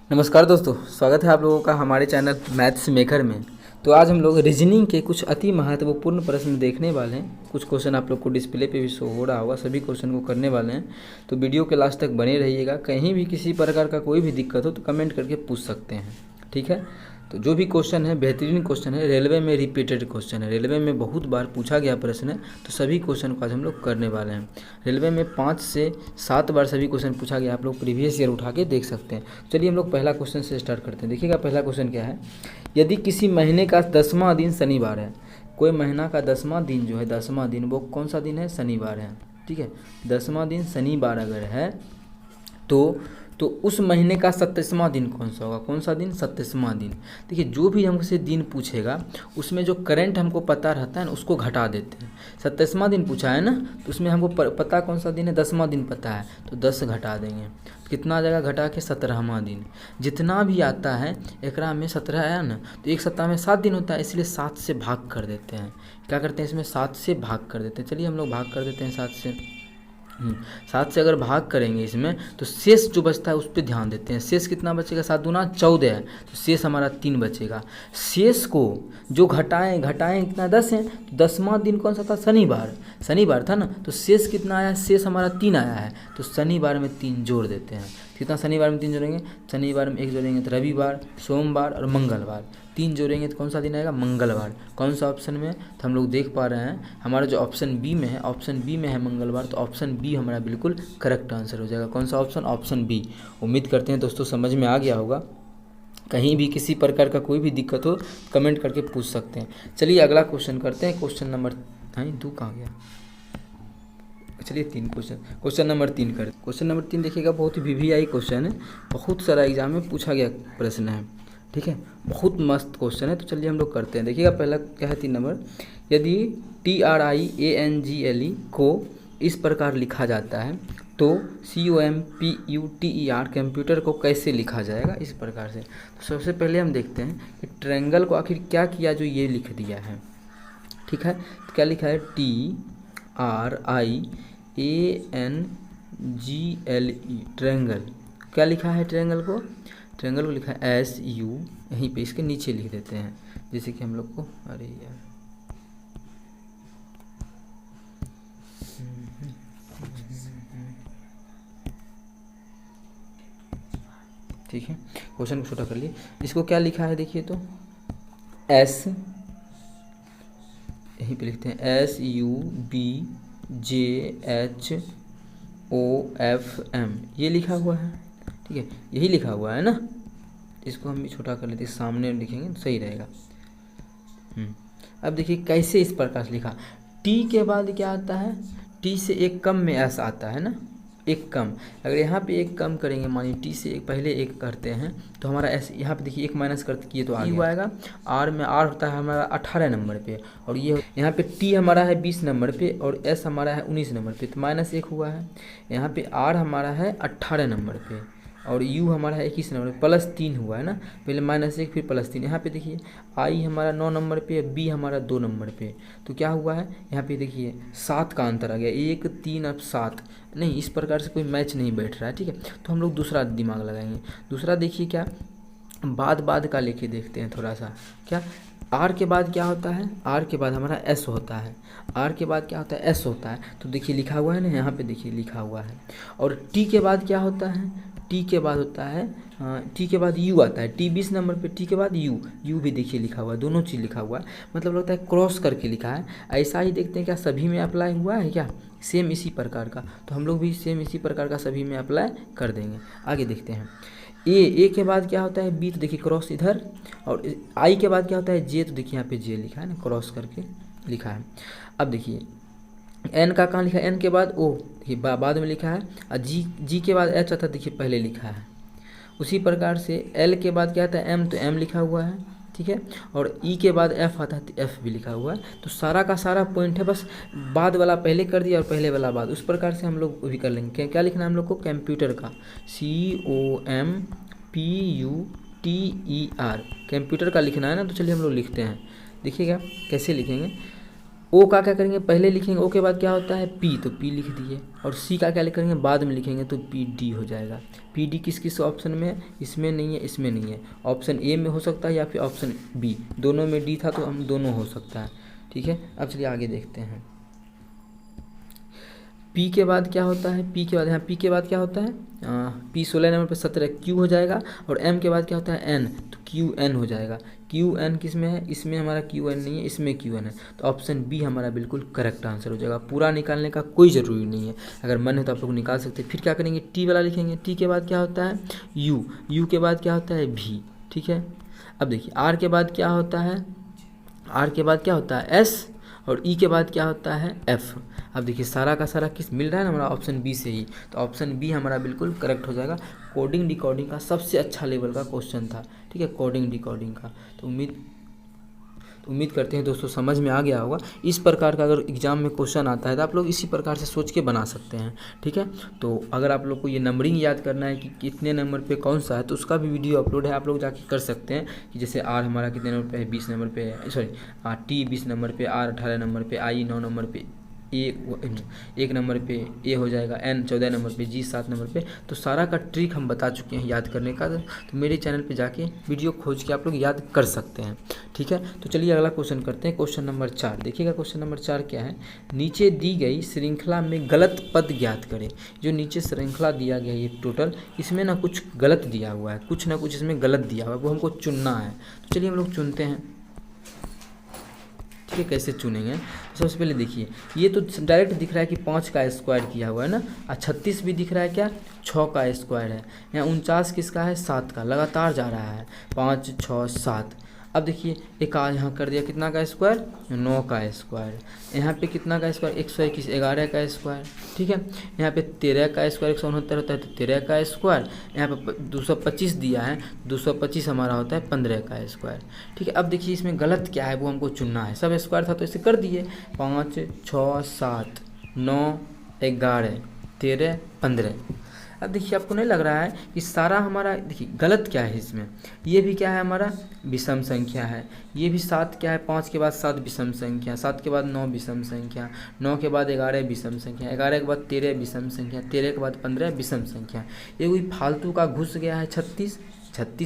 नमस्कार दोस्तों, स्वागत है आप लोगों का हमारे चैनल मैथ्स मेकर में। तो आज हम लोग रीजनिंग के कुछ अति महत्वपूर्ण प्रश्न देखने वाले हैं। कुछ क्वेश्चन आप लोग को डिस्प्ले पे भी शो हो रहा होगा, सभी क्वेश्चन को करने वाले हैं। तो वीडियो के लास्ट तक बने रहिएगा। कहीं भी किसी प्रकार का कोई भी दिक्कत हो तो कमेंट करके पूछ सकते हैं, ठीक है। तो जो भी क्वेश्चन है बेहतरीन क्वेश्चन है, रेलवे में रिपीटेड क्वेश्चन है, रेलवे में बहुत बार पूछा गया प्रश्न है। तो सभी क्वेश्चन को आज हम लोग करने वाले हैं। रेलवे में 5 से 7 बार सभी क्वेश्चन पूछा गया, आप लोग प्रीवियस ईयर उठा के देख सकते हैं। चलिए हम लोग पहला क्वेश्चन से स्टार्ट करते हैं। देखिएगा पहला क्वेश्चन क्या है। यदि किसी महीने का 10वां दिन शनिवार है, कोई महीना का 10वां दिन जो है, 10वां दिन वो कौन सा दिन है? शनिवार है, ठीक है। 10वां दिन शनिवार अगर है तो उस महीने का 27वां दिन कौन सा होगा? कौन सा दिन? 27वां दिन। देखिए जो भी हमसे दिन पूछेगा उसमें जो करंट हमको पता रहता है ना उसको घटा देते हैं। 27वां दिन पूछा है ना, तो उसमें हमको पता कौन सा दिन है? 10वां दिन पता है, तो 10 घटा देंगे। कितना आ जाएगा घटा के? 17वां दिन। जितना भी आता है एकरा में 17 आया ना, तो एक सप्ताह में 7 दिन होता है, इसलिए 7 से भाग कर देते हैं। क्या करते हैं इसमें? 7 से भाग कर देते हैं। चलिए हम लोग भाग कर देते हैं 7 से। 7 से अगर भाग करेंगे इसमें तो शेष जो बचता है उस पर ध्यान देते हैं। शेष कितना बचेगा? 7 दूना 14 है, तो शेष हमारा 3 बचेगा। शेष को जो घटाएं कितना? 10 है, तो 10वां दिन कौन सा था? शनिवार था ना, तो शेष कितना आया? शेष हमारा 3 आया है, तो शनिवार में 3 जोड़ देते हैं। कितना शनिवार में 3 जोड़ेंगे? शनिवार में 1 जोड़ेंगे तो रविवार, सोमवार और मंगलवार। 3 जोड़ेंगे तो कौन सा दिन आएगा? मंगलवार। कौन सा ऑप्शन में? तो हम लोग देख पा रहे हैं हमारा जो ऑप्शन बी में है, ऑप्शन बी में है मंगलवार, तो ऑप्शन बी हमारा बिल्कुल करेक्ट आंसर हो जाएगा। कौन सा ऑप्शन? Option B. उम्मीद करते हैं दोस्तों समझ में आ गया होगा। कहीं भी किसी प्रकार का कोई भी दिक्कत हो कमेंट करके पूछ सकते हैं। चलिए अगला क्वेश्चन करते हैं। क्वेश्चन नंबर 2 कहाँ गया? चलिए 3 क्वेश्चन नंबर 3 कर। क्वेश्चन नंबर 3 देखिएगा, बहुत ही वीवीआई क्वेश्चन है, बहुत सारा एग्जाम में पूछा गया प्रश्न है, ठीक है। बहुत मस्त क्वेश्चन है, तो चलिए हम लोग करते हैं। देखिएगा पहला क्या है 3 नंबर। यदि TRIANGLE को इस प्रकार लिखा जाता है तो COMPUTER कंप्यूटर को कैसे लिखा जाएगा? इस प्रकार से। तो सबसे पहले हम देखते हैं कि ट्रायंगल को आखिर क्या किया जो ये लिख दिया है, ठीक है। तो क्या लिखा है? TRIANGLE triangle. क्या लिखा है ट्रायंगल को? ट्रायंगल को लिखा है SU, यहीं पे इसके नीचे लिख देते हैं, जैसे कि हम लोग को, अरे यार ठीक है, क्वेश्चन को छोटा कर लिए। इसको क्या लिखा है देखिए तो S, यहीं पे लिखते हैं SUBJHOFM, ये लिखा हुआ है, ठीक है, यही लिखा हुआ है ना। इसको हम भी छोटा कर लेते हैं, सामने लिखेंगे तो सही रहेगा। अब देखिए कैसे इस प्रकार से लिखा। टी के बाद क्या आता है? टी से एक कम में एस आता है ना, एक कम। अगर यहाँ पे एक कम करेंगे, मानिए टी से एक पहले एक करते हैं तो हमारा एस, यहाँ पे देखिए एक माइनस करते किए तो आगे आएगा। आर में आर होता है हमारा 18 नंबर पे, और ये यहाँ पे टी हमारा है 20 नंबर पे और एस हमारा है 19 नंबर पे, तो -1 हुआ है। यहाँ पे आर हमारा है 18 नंबर पे और यू हमारा है 21 नंबर पे, +3 हुआ है ना, पहले -1 फिर +3। यहाँ पे देखिए आई हमारा 9 नंबर पे, बी हमारा 2 नंबर पे, तो क्या हुआ है यहाँ पे देखिए 7 का अंतर आ गया, 1 3 अब 7 नहीं, इस प्रकार से कोई मैच नहीं बैठ रहा है, ठीक है। तो हम लोग दूसरा दिमाग लगाएंगे। दूसरा देखिए क्या, बाद का लेके देखते हैं थोड़ा सा। क्या आर के बाद क्या होता है? आर के बाद हमारा एस होता है। आर के बाद क्या होता है? एस होता है, तो देखिए लिखा हुआ है ना, यहाँ पे देखिए लिखा हुआ है। और टी के बाद क्या होता है? टी के बाद होता है, टी के बाद यू आता है, टी 20 नंबर पे, टी के बाद यू भी देखिए लिखा हुआ है, दोनों चीज़ लिखा हुआ है, मतलब लगता है क्रॉस करके लिखा है। ऐसा ही देखते हैं क्या सभी में अप्लाई हुआ है क्या? सेम इसी प्रकार का, तो हम लोग भी सेम इसी प्रकार का सभी में अप्लाई कर देंगे। आगे देखते हैं। ए के बाद क्या होता है? बी, तो देखिए क्रॉस इधर, और आई के बाद क्या होता है? जे, तो देखिए यहाँ पे जे लिखा है ना, क्रॉस करके लिखा है। अब देखिए एन का कहाँ लिखा है? एन के बाद ओ, देखिए बाद में लिखा है, और जी के बाद एच आता है, देखिए पहले लिखा है। उसी प्रकार से एल के बाद क्या आता है? एम, तो एम लिखा हुआ है, ठीक है। और ई के बाद एफ आता है, तो एफ भी लिखा हुआ है। तो सारा का सारा पॉइंट है, बस बाद वाला पहले कर दिया और पहले वाला बाद, उस प्रकार से हम लोग भी कर लेंगे। क्या लिखना है हम लोग को? कंप्यूटर का COMPUTER कंप्यूटर का लिखना है ना, तो चलिए हम लोग लिखते हैं। देखिएगा कैसे लिखेंगे। ओ का क्या करेंगे, पहले लिखेंगे, ओ के बाद क्या होता है पी, तो पी लिख दिए। और सी का क्या करेंगे, बाद में लिखेंगे, तो पी डी हो जाएगा। पी डी किस किस ऑप्शन में है, इसमें नहीं है, इसमें नहीं है। ऑप्शन ए में हो सकता है या फिर ऑप्शन बी, दोनों में डी था तो हम दोनों हो सकता है। ठीक है, अब चलिए आगे देखते हैं। पी के बाद क्या होता है, पी के बाद यहाँ पी के बाद क्या होता है, पी 16 नंबर पे 17 क्यू हो जाएगा। और एम के बाद क्या होता है एन, तो क्यू एन हो जाएगा। क्यू एन किस में है, इसमें हमारा क्यू एन नहीं है, इसमें क्यू एन है, तो ऑप्शन बी हमारा बिल्कुल करेक्ट आंसर हो जाएगा। पूरा निकालने का कोई ज़रूरी नहीं है, अगर मन है तो आप लोग निकाल सकते हैं। फिर क्या करेंगे, टी वाला लिखेंगे, टी के बाद क्या होता है यू, यू के बाद क्या होता है भी। ठीक है, अब देखिए आर के बाद क्या होता है, आर के बाद क्या होता है एस, और ई के बाद क्या होता है एफ। अब देखिए सारा का सारा किस मिल रहा है ना हमारा ऑप्शन बी से ही, तो ऑप्शन बी हमारा बिल्कुल करेक्ट हो जाएगा। कोडिंग डिकोडिंग का सबसे अच्छा लेवल का क्वेश्चन था। ठीक है, कोडिंग डिकोडिंग का, तो उम्मीद करते हैं दोस्तों समझ में आ गया होगा। इस प्रकार का अगर एग्जाम में क्वेश्चन आता है तो आप लोग इसी प्रकार से सोच के बना सकते हैं। ठीक है, तो अगर आप लोग को ये नंबरिंग याद करना है कि कितने नंबर पे कौन सा है, तो उसका भी वीडियो अपलोड है, आप लोग जाके कर सकते हैं। कि जैसे आर हमारा कितने नंबर पे है, 20 नंबर पे है, सॉरी टी 20 नंबर पे, आर 18 नंबर पे, आई 9 नंबर पे, एक नंबर पे ए हो जाएगा, एन 14 नंबर पे, जी 7 नंबर पे। तो सारा का ट्रिक हम बता चुके हैं याद करने का, तो मेरे चैनल पे जाके वीडियो खोज के आप लोग याद कर सकते हैं। ठीक है, तो चलिए अगला क्वेश्चन करते हैं। क्वेश्चन नंबर 4 देखिएगा। क्वेश्चन नंबर 4 क्या है, नीचे दी गई श्रृंखला में गलत पद ज्ञात करें। जो नीचे श्रृंखला दिया गया ये टोटल, इसमें ना कुछ गलत दिया हुआ है, कुछ ना कुछ इसमें गलत दिया हुआ है, वो हमको चुनना है। तो चलिए हम लोग चुनते हैं। ठीक है, कैसे चुनेंगे, सबसे पहले देखिए ये तो डायरेक्ट दिख रहा है कि 5 का स्क्वायर किया हुआ है ना, और 36 भी दिख रहा है क्या 6 का स्क्वायर है। यहाँ 49 किसका है 7 का, लगातार जा रहा है 5 6 7। अब देखिए एक यहाँ कर दिया कितना का स्क्वायर 9 का स्क्वायर, यहाँ पे कितना का स्क्वायर 121 11 का स्क्वायर। ठीक है, यहाँ पे 13 का स्क्वायर 169 होता है तो 13 का स्क्वायर, यहाँ पे 225 दिया है, 225 हमारा होता है 15 का स्क्वायर। ठीक है, अब देखिए इसमें गलत क्या है वो हमको चुनना है। सब स्क्वायर था तो इसे कर दिए, 5 6 7 9 11 13 15। अब देखिए आपको नहीं लग रहा है कि सारा हमारा, देखिए गलत क्या है इसमें, ये भी क्या है हमारा विषम संख्या है, ये भी 7 क्या है 5 के बाद 7 विषम संख्या, 7 के बाद 9 विषम संख्या, 9 के बाद 11 विषम संख्या, 11 के बाद 13 विषम संख्या, 13 के बाद 15 विषम संख्या। ये कोई फालतू का घुस गया है 36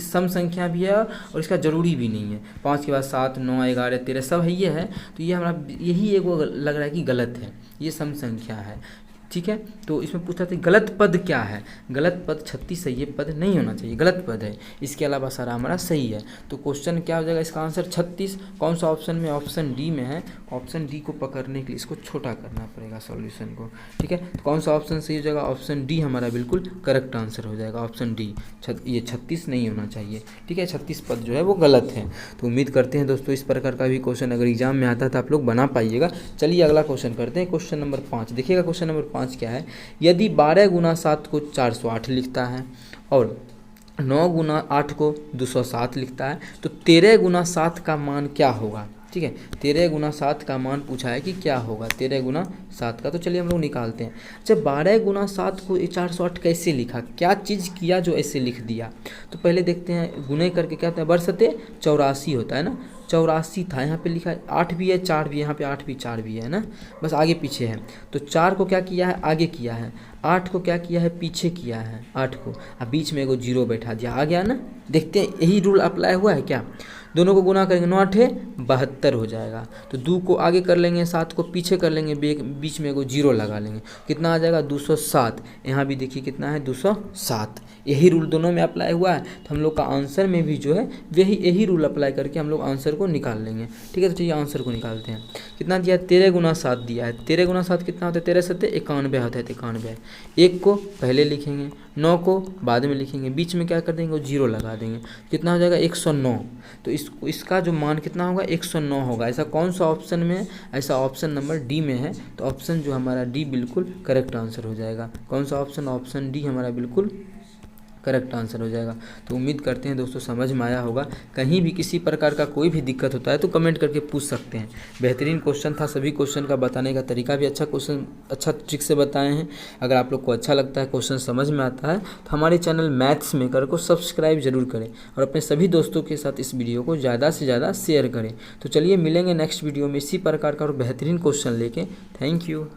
सम संख्या भी है और इसका ज़रूरी भी नहीं है। 5 के बाद 7 9 11 13 सब है ये है, तो ये हमारा यही एक वो लग रहा है कि गलत है, ये सम संख्या है। ठीक है, तो इसमें पूछा था गलत पद क्या है, गलत पद 36 है, ये पद नहीं होना चाहिए, गलत पद है। इसके अलावा सारा हमारा सही है, तो क्वेश्चन क्या हो जाएगा इसका आंसर 36। कौन सा ऑप्शन में, ऑप्शन डी में है। ऑप्शन डी को पकड़ने के लिए इसको छोटा करना पड़ेगा सॉल्यूशन को। ठीक है, तो कौन सा ऑप्शन सही हो जाएगा, ऑप्शन डी हमारा बिल्कुल करेक्ट आंसर हो जाएगा, ऑप्शन डी। ये 36 नहीं होना चाहिए। ठीक है, 36 पद जो है वो गलत है। तो उम्मीद करते हैं दोस्तों इस प्रकार का भी क्वेश्चन अगर एग्जाम में आता है तो आप लोग बना पाइएगा। चलिए अगला क्वेश्चन करते हैं। क्वेश्चन नंबर 5 देखिएगा। क्वेश्चन नंबर 5 क्या है, यदि 12 गुना 7 को 408 लिखता है और 9 गुना 8 को 207 लिखता है, तो 13 गुना 7 का मान क्या होगा। ठीक है, 13 गुना 7 का मान पूछा है कि क्या होगा 13 गुना 7 का। तो चलिए हम लोग निकालते हैं। जब 12 गुना 7 को 408 कैसे लिखा, क्या चीज़ किया जो ऐसे लिख दिया। तो पहले देखते हैं, गुने करके क्या होता है, बरसते 84 होता है ना, 84 था, यहाँ पे लिखा है 8 भी है 4 भी है, यहाँ पे 8 भी 4 भी है ना, बस आगे पीछे है। तो 4 को क्या किया है आगे किया है, 8 को क्या किया है पीछे किया है, 8 को अब बीच में एगो 0 बैठा दिया, आ गया ना। देखते हैं यही रूल अप्लाई हुआ है क्या। दोनों को गुना करेंगे 9 8 72 हो जाएगा। तो 2 को आगे कर लेंगे, 7 को पीछे कर लेंगे, बीच में एगो 0 लगा लेंगे, कितना आ जाएगा 207। यहाँ भी देखिए कितना है 207। यही रूल दोनों में अप्लाई हुआ है, तो हम लोग का आंसर में भी जो है यही रूल अप्लाई करके हम लोग आंसर को निकाल लेंगे। ठीक है, तो चलिए आंसर को निकालते हैं। कितना दिया है 13 गुना 7 दिया है। 13 गुना 7 कितना होता है, 13 7 91 होता है, 91। 1 को पहले लिखेंगे, 9 को बाद में लिखेंगे, बीच में क्या कर देंगे 0 लगा देंगे, कितना हो जाएगा 109। तो इसका जो मान कितना होगा 109 होगा। ऐसा कौन सा ऑप्शन में है, ऐसा ऑप्शन नंबर डी में है। तो ऑप्शन जो हमारा डी बिल्कुल करेक्ट आंसर हो जाएगा। कौन सा ऑप्शन, ऑप्शन डी हमारा बिल्कुल करेक्ट आंसर हो जाएगा। तो उम्मीद करते हैं दोस्तों समझ में आया होगा। कहीं भी किसी प्रकार का कोई भी दिक्कत होता है तो कमेंट करके पूछ सकते हैं। बेहतरीन क्वेश्चन था, सभी क्वेश्चन का बताने का तरीका भी अच्छा ट्रिक से बताए हैं। अगर आप लोग को अच्छा लगता है, क्वेश्चन समझ में आता है, तो हमारे चैनल मैथ्स मेकर को सब्सक्राइब जरूर करें और अपने सभी दोस्तों के साथ इस वीडियो को ज़्यादा से ज़्यादा शेयर करें। तो चलिए मिलेंगे नेक्स्ट वीडियो में इसी प्रकार का और बेहतरीन क्वेश्चन लेके। Thank you.